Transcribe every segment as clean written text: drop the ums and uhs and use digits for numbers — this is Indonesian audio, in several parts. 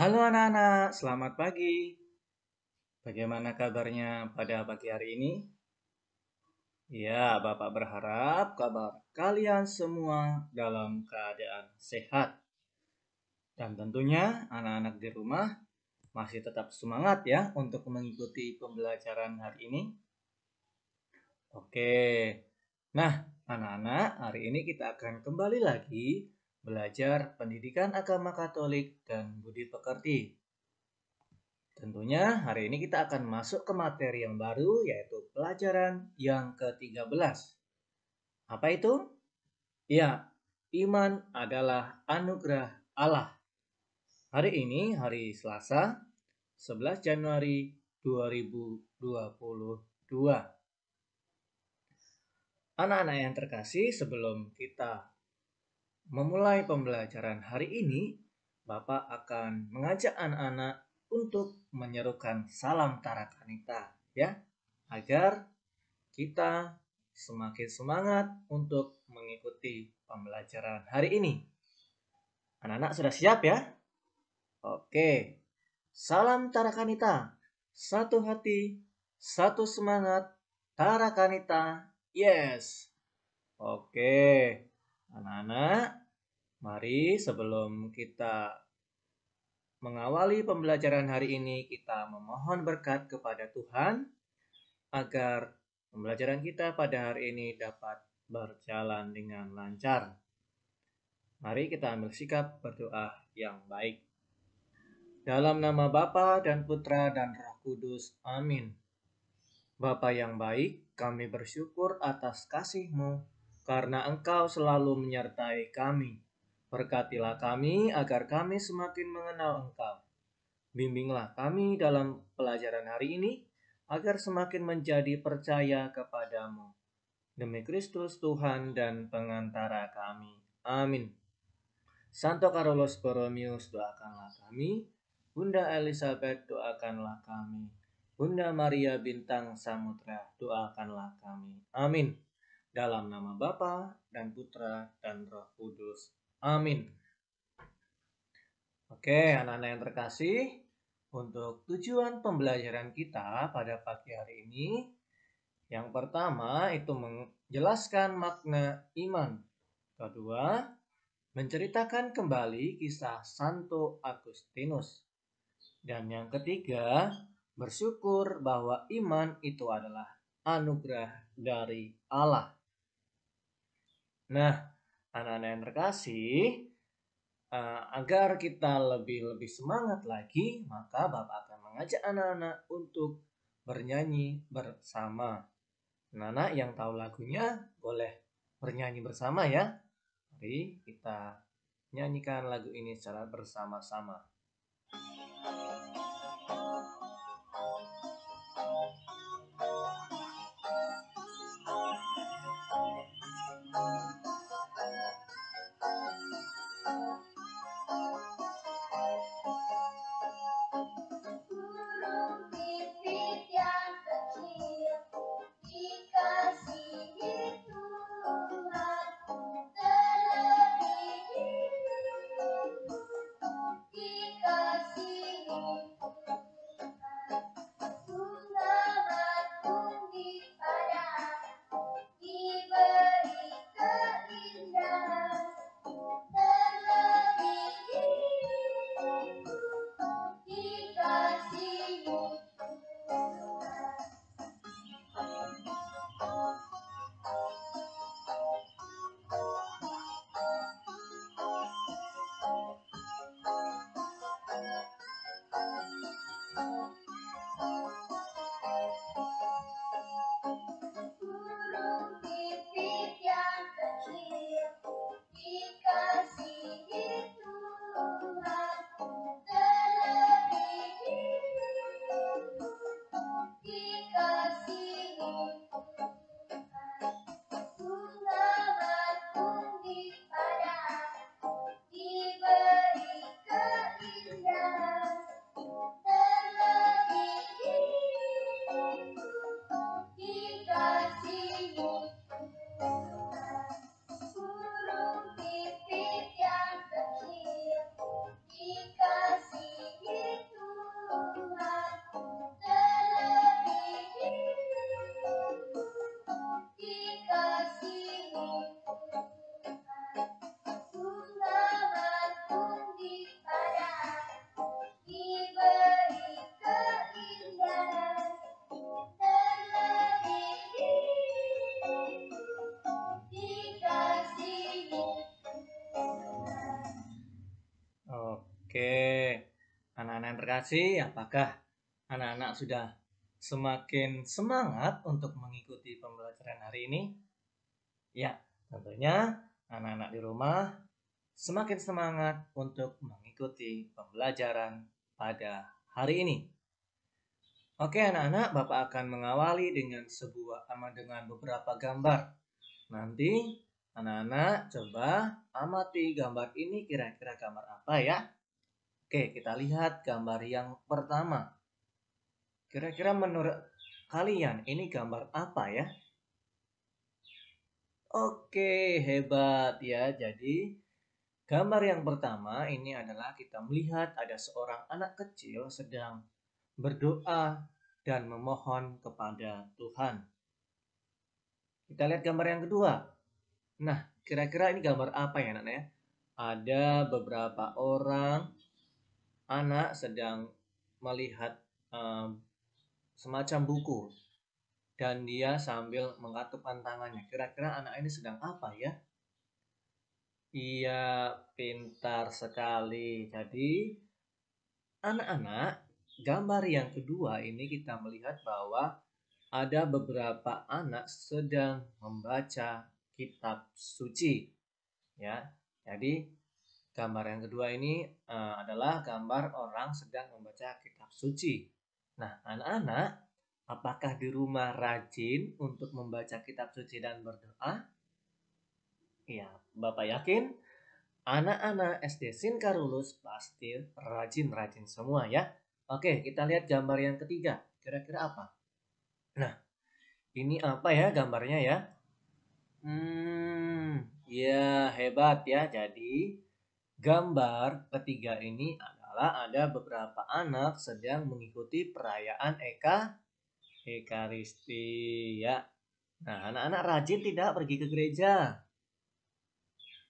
Halo anak-anak, selamat pagi. Bagaimana kabarnya pada pagi hari ini? Ya, Bapak berharap kabar kalian semua dalam keadaan sehat. Dan tentunya anak-anak di rumah masih tetap semangat ya untuk mengikuti pembelajaran hari ini. Oke, nah anak-anak hari ini kita akan kembali lagi belajar pendidikan agama Katolik dan budi pekerti. Tentunya hari ini kita akan masuk ke materi yang baru yaitu pelajaran yang ke-13. Apa itu? Ya, iman adalah anugerah Allah. Hari ini hari Selasa 11 Januari 2022. Anak-anak yang terkasih, sebelum kita memulai pembelajaran hari ini, Bapak akan mengajak anak-anak untuk menyerukan salam Tarakanita ya, agar kita semakin semangat untuk mengikuti pembelajaran hari ini. Anak-anak sudah siap ya? Oke. Salam Tarakanita. Satu hati, satu semangat, Tarakanita. Yes. Oke. Anak-anak, mari sebelum kita mengawali pembelajaran hari ini, kita memohon berkat kepada Tuhan agar pembelajaran kita pada hari ini dapat berjalan dengan lancar. Mari kita ambil sikap berdoa yang baik. Dalam nama Bapa dan Putra dan Roh Kudus. Amin. Bapa yang baik, kami bersyukur atas kasih-Mu karena Engkau selalu menyertai kami. Berkatilah kami agar kami semakin mengenal Engkau. Bimbinglah kami dalam pelajaran hari ini agar semakin menjadi percaya kepadamu. Demi Kristus Tuhan dan pengantara kami. Amin. Santo Carolus Borromeus, doakanlah kami. Bunda Elizabeth, doakanlah kami. Bunda Maria Bintang Samudra, doakanlah kami. Amin. Dalam nama Bapa dan Putra dan Roh Kudus. Amin. Oke, anak-anak yang terkasih, untuk tujuan pembelajaran kita pada pagi hari ini, yang pertama itu menjelaskan makna iman. Kedua, menceritakan kembali kisah Santo Agustinus. Dan yang ketiga, bersyukur bahwa iman itu adalah anugerah dari Allah. Nah, anak-anak yang terkasih, agar kita lebih semangat lagi, maka Bapak akan mengajak anak-anak untuk bernyanyi bersama. Anak-anak yang tahu lagunya boleh bernyanyi bersama ya. Mari kita nyanyikan lagu ini secara bersama-sama. yang terkasih, apakah anak-anak sudah semakin semangat untuk mengikuti pembelajaran hari ini? Ya, tentunya anak-anak di rumah semakin semangat untuk mengikuti pembelajaran pada hari ini. Oke anak-anak, Bapak akan mengawali dengan beberapa gambar. Nanti anak-anak coba amati gambar ini kira-kira gambar apa ya? Oke, kita lihat gambar yang pertama. Kira-kira menurut kalian ini gambar apa ya? Oke, hebat ya. Jadi gambar yang pertama ini adalah kita melihat ada seorang anak kecil sedang berdoa dan memohon kepada Tuhan. Kita lihat gambar yang kedua. Nah, kira-kira ini gambar apa ya anak-anak ya? Ada beberapa orang anak sedang melihat semacam buku dan dia sambil mengatupkan tangannya. Kira-kira anak ini sedang apa ya? Iya, pintar sekali. Jadi, anak-anak, gambar yang kedua ini kita melihat bahwa ada beberapa anak sedang membaca kitab suci. Ya, jadi gambar yang kedua ini adalah gambar orang sedang membaca kitab suci. Nah, anak-anak, apakah di rumah rajin untuk membaca kitab suci dan berdoa? Iya, Bapak yakin anak-anak SD Sinkarulus pasti rajin-rajin semua ya. Oke, kita lihat gambar yang ketiga. Kira-kira apa? Nah, ini apa ya gambarnya ya? Ya hebat ya. Jadi, gambar ketiga ini adalah ada beberapa anak sedang mengikuti perayaan Ekaristi ya. Nah, anak-anak rajin tidak pergi ke gereja?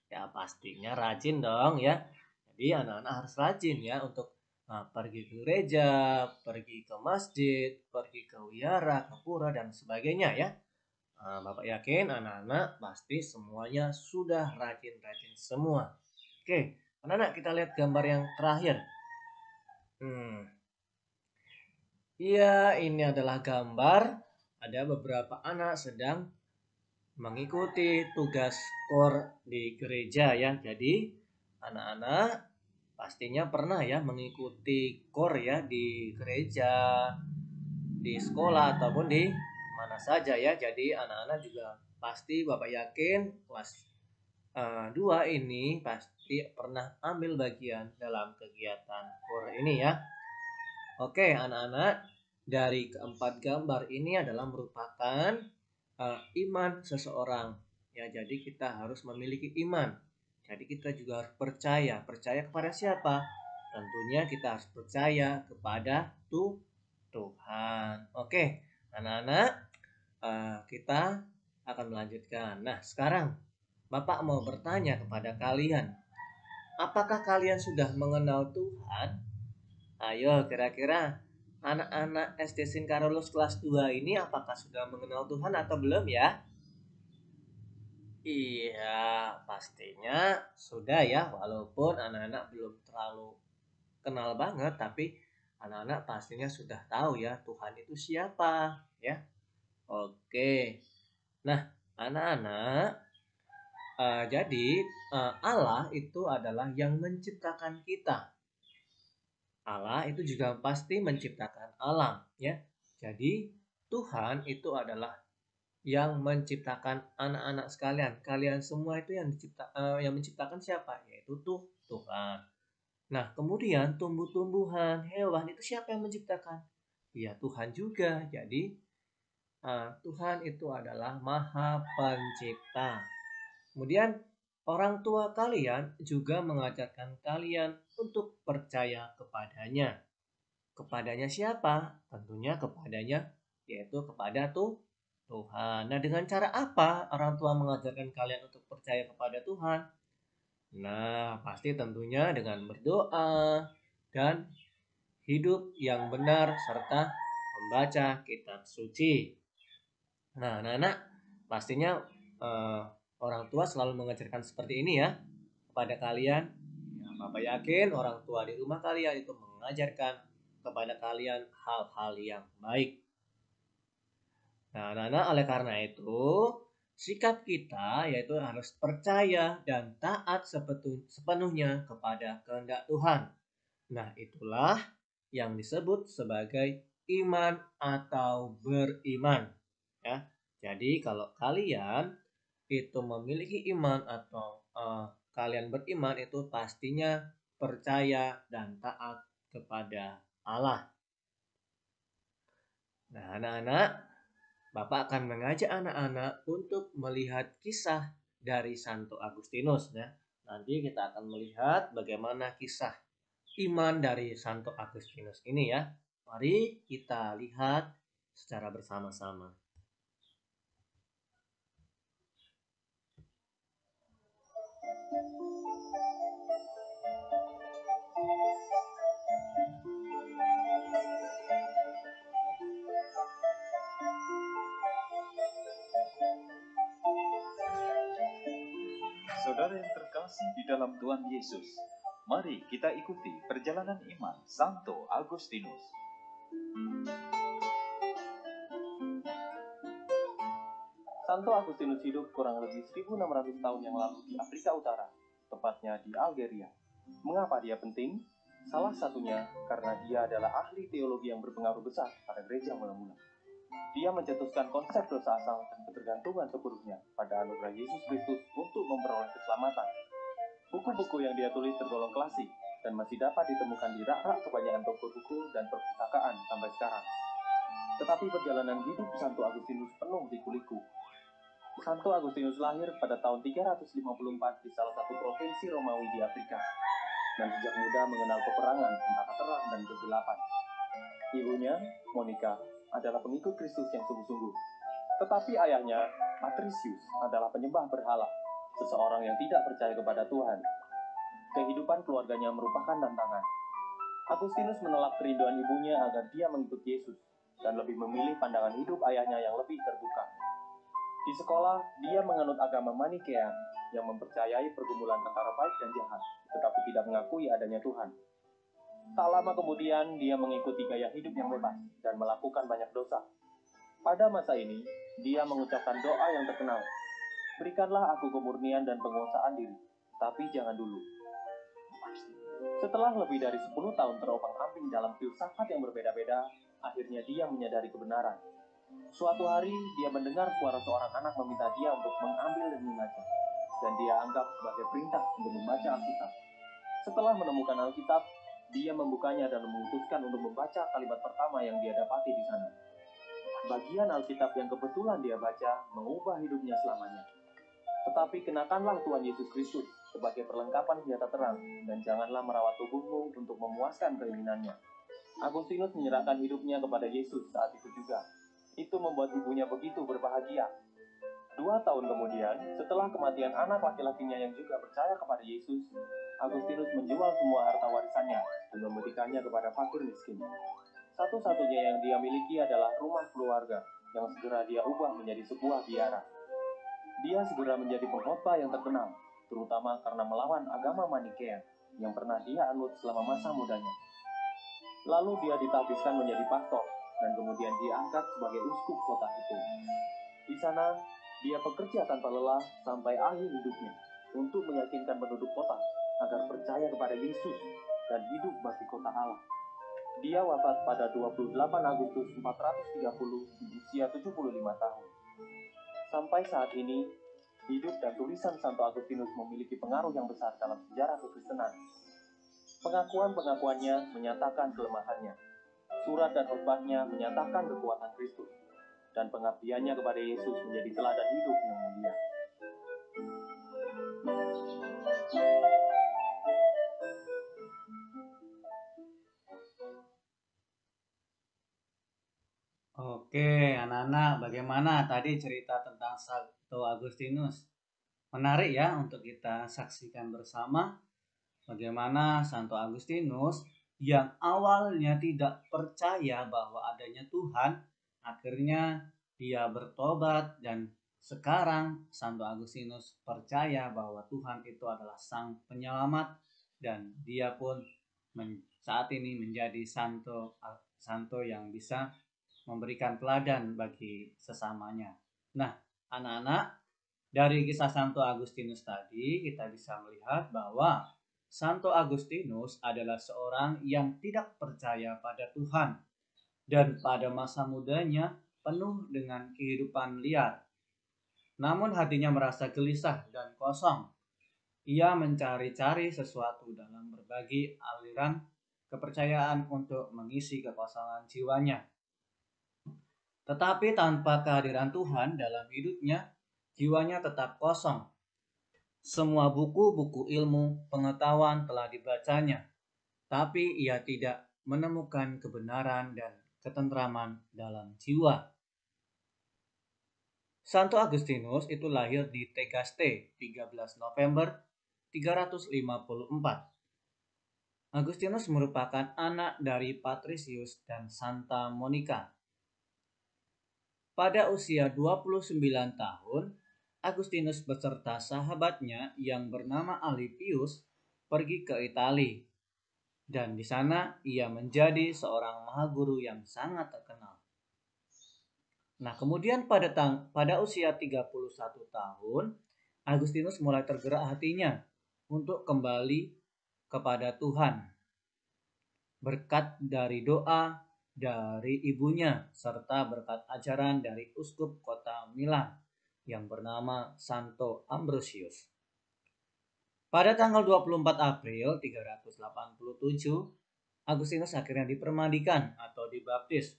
Ya pastinya rajin dong ya. Jadi anak-anak harus rajin ya untuk pergi ke gereja, pergi ke masjid, pergi ke wihara, ke pura dan sebagainya ya. Bapak yakin anak-anak pasti semuanya sudah rajin-rajin semua. Oke, anak-anak kita lihat gambar yang terakhir. Iya, ini adalah gambar ada beberapa anak sedang mengikuti tugas kor di gereja ya. Jadi anak-anak pastinya pernah ya mengikuti kor ya di gereja, di sekolah ataupun di mana saja ya. Jadi anak-anak juga pasti Bapak yakin kelas 2 ini pasti pernah ambil bagian dalam kegiatan kor ini ya. Oke anak-anak, dari keempat gambar ini adalah merupakan iman seseorang ya. Jadi kita harus memiliki iman. Jadi kita juga harus percaya kepada siapa? Tentunya kita harus percaya kepada Tuhan. Oke anak-anak, kita akan melanjutkan. Nah sekarang Bapak mau bertanya kepada kalian, apakah kalian sudah mengenal Tuhan? Ayo kira-kira anak-anak SD Sinkarolus kelas 2 ini apakah sudah mengenal Tuhan atau belum ya? Iya, pastinya sudah ya. Walaupun anak-anak belum terlalu kenal banget, tapi anak-anak pastinya sudah tahu ya Tuhan itu siapa ya. Oke. Nah, anak-anak, jadi Allah itu adalah yang menciptakan kita. Allah itu juga pasti menciptakan alam ya. Jadi Tuhan itu adalah yang menciptakan anak-anak sekalian. Kalian semua itu yang menciptakan siapa? Yaitu Tuhan. Nah, kemudian tumbuh-tumbuhan, hewan itu siapa yang menciptakan? Ya Tuhan juga. Jadi Tuhan itu adalah Maha Pencipta. Kemudian orang tua kalian juga mengajarkan kalian untuk percaya kepadanya. Kepadanya siapa? Tentunya kepadanya, yaitu kepada Tuhan. Nah, dengan cara apa orang tua mengajarkan kalian untuk percaya kepada Tuhan? Nah, pasti tentunya dengan berdoa dan hidup yang benar serta membaca kitab suci. Nah, anak-anak pastinya orang tua selalu mengajarkan seperti ini ya kepada kalian. Ya, Bapak yakin orang tua di rumah kalian itu mengajarkan kepada kalian hal-hal yang baik. Nah, anak-anak, oleh karena itu, sikap kita yaitu harus percaya dan taat sepenuhnya kepada kehendak Tuhan. Nah, itulah yang disebut sebagai iman atau beriman. Ya, jadi kalau kalian itu memiliki iman atau kalian beriman, itu pastinya percaya dan taat kepada Allah. Nah, anak-anak, Bapak akan mengajak anak-anak untuk melihat kisah dari Santo Agustinus. Ya. Nanti kita akan melihat bagaimana kisah iman dari Santo Agustinus ini ya. Mari kita lihat secara bersama-sama. Saudara yang terkasih di dalam Tuhan Yesus, mari kita ikuti perjalanan iman Santo Agustinus. Santo Agustinus hidup kurang lebih 1600 tahun yang lalu di Afrika Utara, tepatnya di Algeria. Mengapa dia penting? Salah satunya karena dia adalah ahli teologi yang berpengaruh besar pada gereja mula-mula. Dia mencetuskan konsep dosa asal dan ketergantungan sepenuhnya pada anugerah Yesus Kristus untuk memperoleh keselamatan. Buku-buku yang dia tulis tergolong klasik dan masih dapat ditemukan di rak-rak kebanyakan toko buku dan perpustakaan sampai sekarang. Tetapi perjalanan hidup Santo Agustinus penuh liku-liku. Santo Agustinus lahir pada tahun 354 di salah satu provinsi Romawi di Afrika, dan sejak muda mengenal peperangan antara terang dan kegelapan. Ibunya, Monica, adalah pengikut Kristus yang sungguh-sungguh. Tetapi ayahnya, Patricius, adalah penyembah berhala, seseorang yang tidak percaya kepada Tuhan. Kehidupan keluarganya merupakan tantangan. Agustinus menolak kerinduan ibunya agar dia mengikut Yesus, dan lebih memilih pandangan hidup ayahnya yang lebih terbuka. Di sekolah, dia menganut agama Manikea yang mempercayai pergumulan antara baik dan jahat, tetapi tidak mengakui adanya Tuhan. Tak lama kemudian, dia mengikuti gaya hidup yang bebas dan melakukan banyak dosa. Pada masa ini, dia mengucapkan doa yang terkenal, "Berikanlah aku kemurnian dan penguasaan diri, tapi jangan dulu." Setelah lebih dari 10 tahun teropang-ambing dalam filsafat yang berbeda-beda, akhirnya dia menyadari kebenaran. Suatu hari, dia mendengar suara seorang anak meminta dia untuk mengambil dan membaca, dan dia anggap sebagai perintah untuk membaca Alkitab. Setelah menemukan Alkitab, dia membukanya dan memutuskan untuk membaca kalimat pertama yang dia dapati di sana. Bagian Alkitab yang kebetulan dia baca mengubah hidupnya selamanya. Tetapi kenakanlah Tuhan Yesus Kristus sebagai perlengkapan senjata terang, dan janganlah merawat tubuhmu untuk memuaskan keinginannya. Agustinus menyerahkan hidupnya kepada Yesus saat itu juga. Itu membuat ibunya begitu berbahagia. 2 tahun kemudian, setelah kematian anak laki-lakinya yang juga percaya kepada Yesus, Agustinus menjual semua harta warisannya dan memberikannya kepada fakir miskin. Satu-satunya yang dia miliki adalah rumah keluarga yang segera dia ubah menjadi sebuah biara. Dia segera menjadi pengkhotbah yang terkenal, terutama karena melawan agama Manikea yang pernah dia anut selama masa mudanya. Lalu dia ditahbiskan menjadi pastor dan kemudian diangkat sebagai uskup kota itu. Di sana, dia bekerja tanpa lelah sampai akhir hidupnya untuk meyakinkan penduduk kota agar percaya kepada Yesus dan hidup bagi kota Allah. Dia wafat pada 28 Agustus 430 di usia 75 tahun. Sampai saat ini, hidup dan tulisan Santo Agustinus memiliki pengaruh yang besar dalam sejarah kekristenan. Pengakuan-pengakuannya menyatakan kelemahannya. Surat dan khotbahnya menyatakan kekuatan Kristus. Dan pengabdiannya kepada Yesus menjadi teladan hidup yang mulia. Oke, anak-anak, bagaimana tadi cerita tentang Santo Agustinus? Menarik ya untuk kita saksikan bersama bagaimana Santo Agustinus yang awalnya tidak percaya bahwa adanya Tuhan, akhirnya dia bertobat, dan sekarang Santo Agustinus percaya bahwa Tuhan itu adalah Sang Penyelamat, dan dia pun saat ini menjadi santo yang bisa memberikan teladan bagi sesamanya. Nah, anak-anak, dari kisah Santo Agustinus tadi kita bisa melihat bahwa Santo Agustinus adalah seorang yang tidak percaya pada Tuhan dan pada masa mudanya penuh dengan kehidupan liar. Namun hatinya merasa gelisah dan kosong. Ia mencari-cari sesuatu dalam berbagai aliran kepercayaan untuk mengisi kekosongan jiwanya. Tetapi tanpa kehadiran Tuhan dalam hidupnya, jiwanya tetap kosong. Semua buku-buku ilmu pengetahuan telah dibacanya, tapi ia tidak menemukan kebenaran dan ketentraman dalam jiwa. Santo Agustinus itu lahir di Tegaste 13 November 354. Agustinus merupakan anak dari Patricius dan Santa Monica. Pada usia 29 tahun, Agustinus beserta sahabatnya yang bernama Alipius pergi ke Italia. Dan di sana ia menjadi seorang mahaguru yang sangat terkenal. Nah, kemudian pada usia 31 tahun, Agustinus mulai tergerak hatinya untuk kembali kepada Tuhan. Berkat dari doa dari ibunya serta berkat ajaran dari uskup kota Milan yang bernama Santo Ambrosius. Pada tanggal 24 April 387, Agustinus akhirnya dipermandikan atau dibaptis.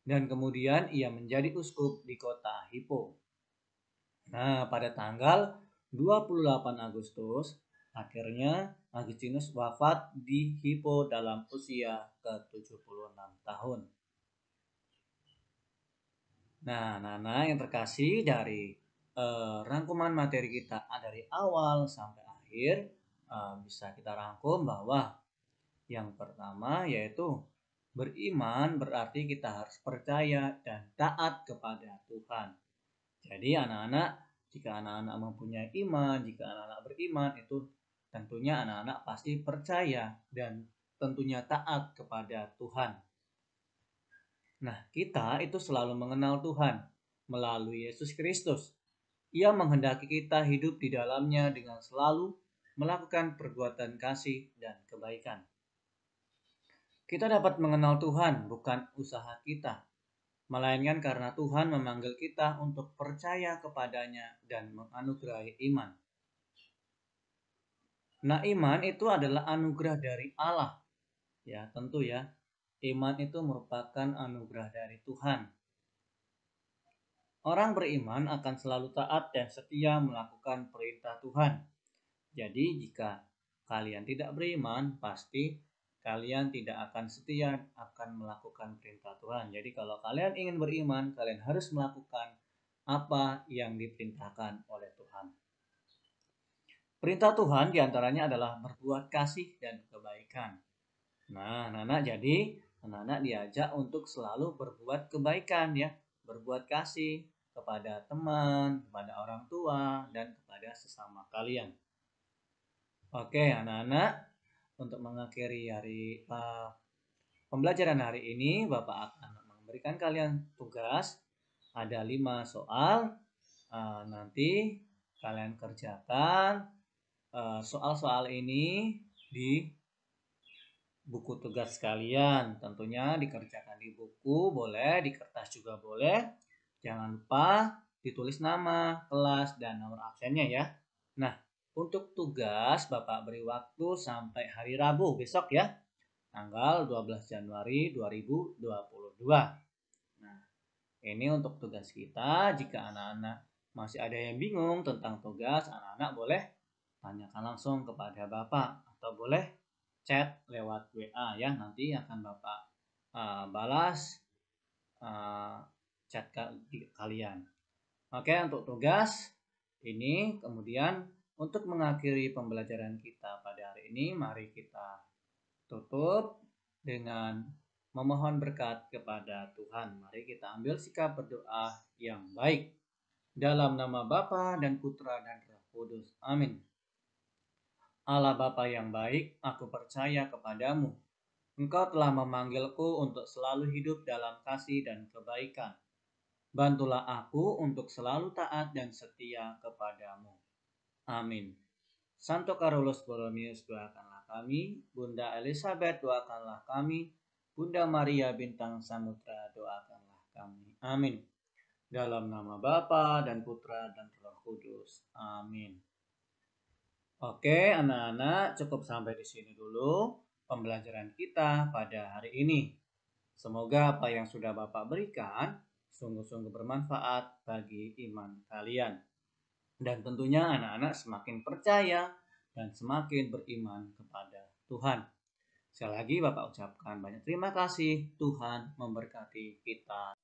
Dan kemudian ia menjadi uskup di kota Hippo. Nah, pada tanggal 28 Agustus, akhirnya Agustinus wafat di Hippo dalam usia ke-76 tahun. Nah, Nana yang terkasih, dari rangkuman materi kita dari awal sampai akhir, bisa kita rangkum bahwa yang pertama yaitu beriman berarti kita harus percaya dan taat kepada Tuhan. Jadi anak-anak, jika anak-anak mempunyai iman, jika anak-anak beriman, itu tentunya anak-anak pasti percaya dan tentunya taat kepada Tuhan. Nah, kita itu selalu mengenal Tuhan melalui Yesus Kristus. Ia menghendaki kita hidup di dalamnya dengan selalu melakukan perbuatan kasih dan kebaikan. Kita dapat mengenal Tuhan bukan usaha kita, melainkan karena Tuhan memanggil kita untuk percaya kepadanya dan menganugerahi iman. Nah, iman itu adalah anugerah dari Allah. Ya, tentu ya. Iman itu merupakan anugerah dari Tuhan. Orang beriman akan selalu taat dan setia melakukan perintah Tuhan. Jadi, jika kalian tidak beriman, pasti kalian tidak akan setia akan melakukan perintah Tuhan. Jadi kalau kalian ingin beriman, kalian harus melakukan apa yang diperintahkan oleh Tuhan. Perintah Tuhan diantaranya adalah berbuat kasih dan kebaikan. Nah, anak-anak, jadi anak-anak diajak untuk selalu berbuat kebaikan ya, berbuat kasih kepada teman, kepada orang tua, dan kepada sesama kalian. Oke, anak-anak, untuk mengakhiri hari pembelajaran hari ini, Bapak akan memberikan kalian tugas. Ada 5 soal. Nanti kalian kerjakan soal-soal ini di buku tugas kalian. Tentunya dikerjakan di buku boleh, di kertas juga boleh. Jangan lupa ditulis nama, kelas, dan nomor absennya ya. Nah, untuk tugas Bapak beri waktu sampai hari Rabu besok ya, tanggal 12 Januari 2022. Nah, ini untuk tugas kita. Jika anak-anak masih ada yang bingung tentang tugas, anak-anak boleh tanyakan langsung kepada Bapak atau boleh chat lewat WA ya. Nanti akan Bapak balas chat kalian. Oke, untuk tugas ini. Kemudian untuk mengakhiri pembelajaran kita pada hari ini, mari kita tutup dengan memohon berkat kepada Tuhan. Mari kita ambil sikap berdoa yang baik. Dalam nama Bapa dan Putra dan Roh Kudus. Amin. Allah Bapa yang baik, aku percaya kepadamu. Engkau telah memanggilku untuk selalu hidup dalam kasih dan kebaikan. Bantulah aku untuk selalu taat dan setia kepadamu. Amin. Santo Carolus Borromeus, doakanlah kami. Bunda Elizabeth, doakanlah kami. Bunda Maria Bintang Samudra, doakanlah kami. Amin. Dalam nama Bapa dan Putra dan Roh Kudus. Amin. Oke, anak-anak, cukup sampai di sini dulu pembelajaran kita pada hari ini. Semoga apa yang sudah Bapak berikan sungguh-sungguh bermanfaat bagi iman kalian. Dan tentunya anak-anak semakin percaya dan semakin beriman kepada Tuhan. Sekali lagi Bapak ucapkan banyak terima kasih. Tuhan memberkati kita.